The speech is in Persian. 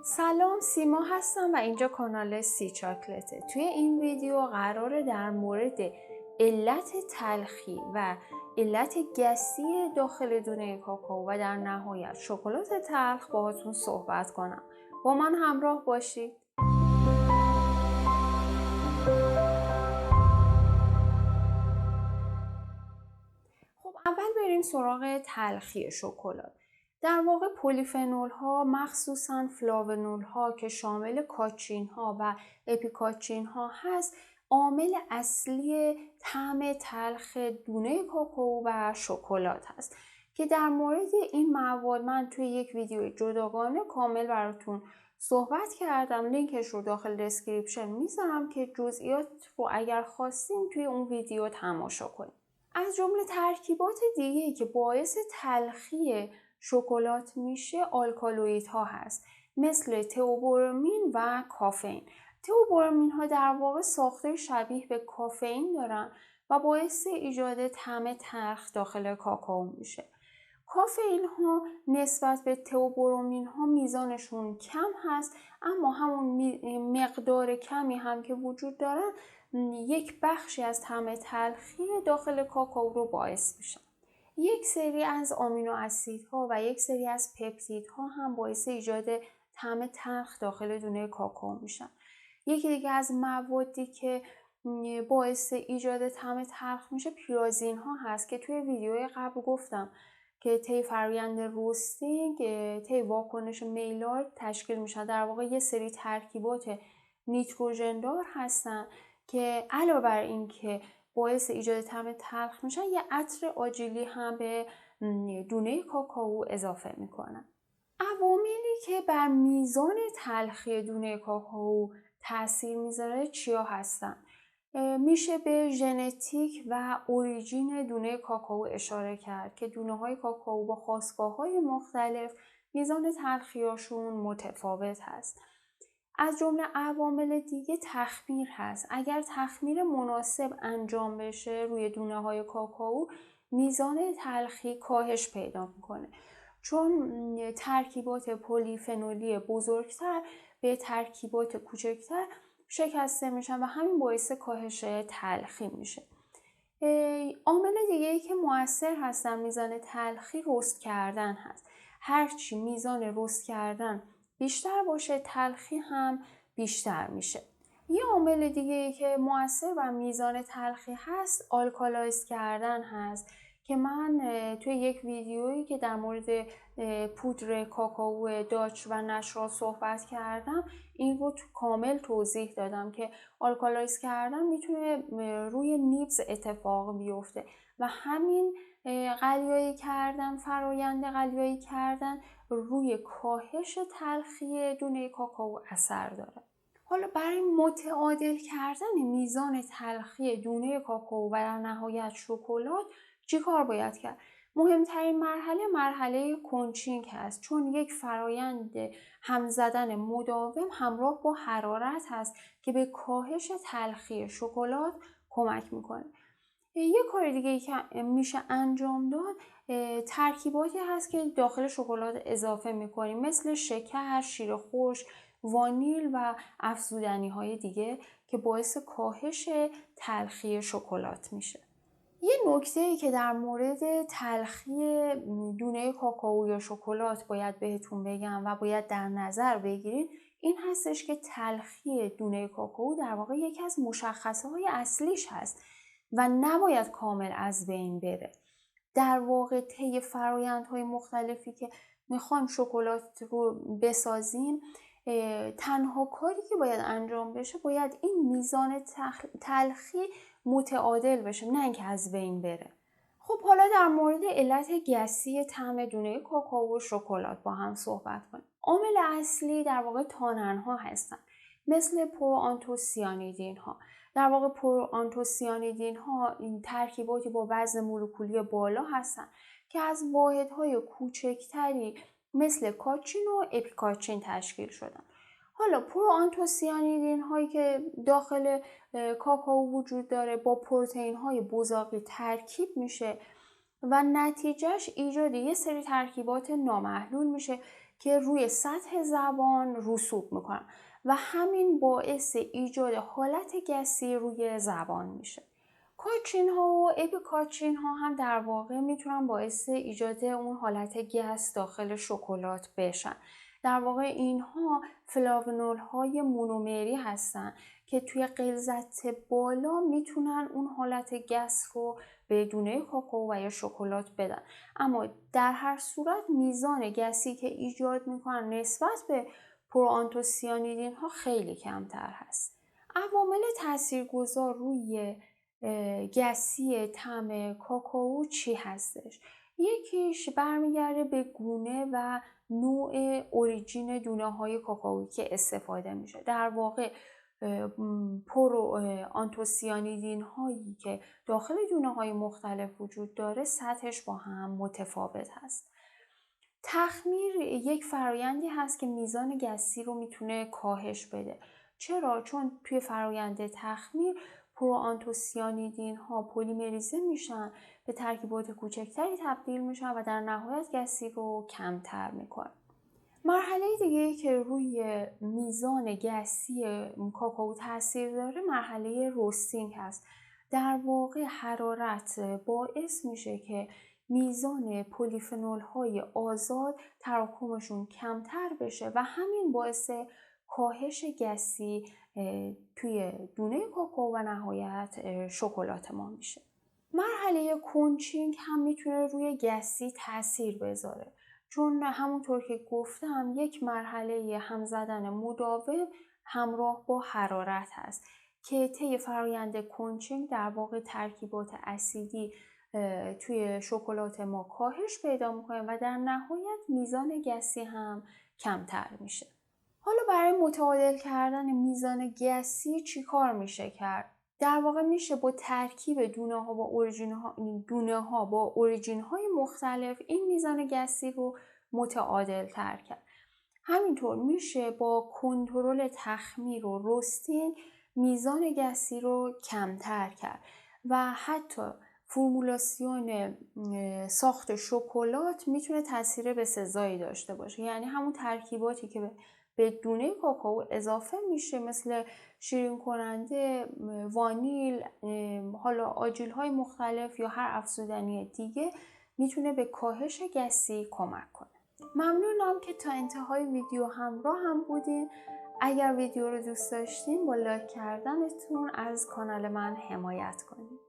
سلام، سیما هستم و اینجا کانال سی چاکلته. توی این ویدیو قراره در مورد علت تلخی و علت گسی داخل دونه کاکائو و در نهایت شکلات تلخ باهاتون صحبت کنم. با من همراه باشید. خب اول بریم سراغ تلخی شکلات. در واقع پلیفنول ها مخصوصاً فلاونول ها که شامل کاچین ها و اپیکاچین ها هست عامل اصلی طعم تلخ دونه کاکائو و شکلات هست که در مورد این مواد من توی یک ویدیو جداگانه کامل براتون صحبت کردم. لینکش رو داخل دسکریپشن میذارم که جزئیات رو اگر خواستین توی اون ویدیو تماشا کنید. از جمله ترکیبات دیگه‌ای که باعث تلخی شکلات میشه آلکالوئیدها هست مثل تئوبرومین و کافئین. تئوبرومین ها در واقع ساخته شبیه به کافئین دارن و باعث ایجاد طعم تلخ داخل کاکائو میشه. کافئین ها نسبت به تئوبرومین ها میزانشون کم هست، اما همون مقدار کمی هم که وجود دارن یک بخشی از طعم تلخی داخل کاکائو رو باعث میشن. یک سری از آمینو اسیدها و یک سری از پپتیدها هم باعث ایجاد طعم تلخ داخل دونه کاکائو میشن. یکی دیگه از موادی که باعث ایجاد طعم تلخ میشه پیرازین ها هست که توی ویدیوی قبل گفتم که طی فرآیند روستینگ طی واکنش میلارد تشکیل میشن. در واقع یه سری ترکیبات نیتروژن دار هستن که علاوه بر این که باعث ایجاد طعم تلخ میشن یه عطر آجیلی هم به دونه کاکائو اضافه میکنن. عواملی که بر میزان تلخی دونه کاکائو تاثیر میذاره چیا هستن؟ میشه به ژنتیک و اوریجین دونه کاکائو اشاره کرد که دونه های کاکائو با خاستگاه های مختلف میزان تلخیاشون متفاوت هست. از جمله عوامل دیگه تخمیر هست. اگر تخمیر مناسب انجام بشه روی دونه های کاکائو میزان تلخی کاهش پیدا میکنه، چون ترکیبات پلیفنولی بزرگتر به ترکیبات کوچکتر شکسته میشن و همین باعث کاهش تلخی میشه. عامل دیگه‌ای که مؤثر هستن میزان تلخی رست کردن هست. هرچی میزان رست کردن بیشتر باشه تلخی هم بیشتر میشه. یه عامل دیگه‌ای که مؤثر بر میزان تلخی هست آلکالایز کردن هست که من توی یک ویدیویی که در مورد پودر کاکائو داچ و نشرا صحبت کردم این رو کامل توضیح دادم که آلکالایز کردن میتونه روی نیبز اتفاق بیفته و همین قلیایی کردن، فرایند قلیایی کردن روی کاهش تلخی دونه کاکائو اثر داره. حالا برای متعادل کردن میزان تلخی دونه کاکائو و در نهایت شکلات چی کار باید کرد؟ مهمترین مرحله کنچینگ هست، چون یک فرایند هم زدن مداوم همراه با حرارت هست که به کاهش تلخی شکلات کمک میکنه. یک کار دیگه که میشه انجام داد ترکیباتی هست که داخل شکلات اضافه میکنیم مثل شکر، شیر خشک، وانیل و افزودنی های دیگه که باعث کاهش تلخی شکلات میشه. یه نکته‌ای که در مورد تلخی دونه کاکائو یا شکلات باید بهتون بگم و باید در نظر بگیرید این هستش که تلخی دونه کاکائو در واقع یکی از مشخصه‌های اصلیش هست و نباید کامل از بین بره. در واقع طی فرآیندهای مختلفی که میخوایم شکلات رو بسازیم تنها کاری که باید انجام بشه باید این میزان تلخی متعادل بشه، نه اینکه از بین بره. خب حالا در مورد علت گسی طعم دونه کاکائو و شکلات با هم صحبت کنیم. عامل اصلی در واقع تانن‌ها هستن مثل پروآنتوسیانیدین ها. در واقع پروآنتوسیانیدین ها این ترکیباتی با وزن مولکولی بالا هستن که از واحدهای کوچکتری مثل کاچین و اپیکاچین تشکیل شدن. حالا پروآنتوسیانیدین هایی که داخل کاکائو وجود داره با پروتئین های بزاقی ترکیب میشه و نتیجهش ایجاد یه سری ترکیبات نامحلول میشه که روی سطح زبان رسوب میکنن و همین باعث ایجاد حالت گسی روی زبان میشه. کاچین ها و اپیکاچین ها هم در واقع میتونن باعث ایجاد اون حالت گس داخل شکلات بشن. در واقع اینها فلاونول های مونومری هستن که توی غلظت بالا میتونن اون حالت گس رو به دونه کاکائو و یا شکلات بدن. اما در هر صورت میزان گسی که ایجاد میکنن نسبت به پروآنتوسیانیدین ها خیلی کمتر هست. عوامل تاثیرگذار روی گسی طعم کاکائو چی هستش؟ یکیش برمیگرده به گونه و نوع اوریجین دونه های کاکائویی که استفاده میشه. در واقع آنتوسیانیدین هایی که داخل دونه های مختلف وجود داره سطحش با هم متفاوت هست. تخمیر یک فرایندی هست که میزان گسی رو میتونه کاهش بده. چرا؟ چون توی فرایند تخمیر پروآنتوسیانیدین ها پلیمریزه میشن، به ترکیبات کوچکتری تبدیل میشن و در نهایت گسی رو کمتر میکنن. مرحله دیگه که روی میزان گسی کاکائو تاثیر داره مرحله روستینگ هست. در واقع حرارت باعث میشه که میزان پلیفنول های آزاد تراکمشون کمتر بشه و همین باعث کاهش گسی توی دونه کاکائو و نهایت شکلات ما میشه. مرحله کنچینگ هم میتونه روی گسی تاثیر بذاره، چون همونطور که گفتم یک مرحله هم زدن مداوم همراه با حرارت هست که طی فرایند کنچینگ در واقع ترکیبات اسیدی توی شکلات ما کاهش پیدا میکنه و در نهایت میزان گسی هم کمتر میشه. حالا برای متعادل کردن میزان گسی چی کار میشه کرد؟ در واقع میشه با ترکیب دونه ها با اوریجین های مختلف این میزان گسی رو متعادل تر کرد. همینطور میشه با کنترل تخمیر و روستینگ میزان گسی رو کمتر کرد و حتی فرمولاسیون ساخت شکلات میتونه تاثیر بسزایی داشته باشه. یعنی همون ترکیباتی که به دونه کاکائو اضافه میشه مثل شیرین کننده، وانیل، حالا آجیل های مختلف یا هر افزودنی دیگه میتونه به کاهش گسی کمک کنه. ممنونم که تا انتهای ویدیو همراه هم بودین. اگر ویدیو رو دوست داشتین با لایک کردنتون از کانال من حمایت کنید.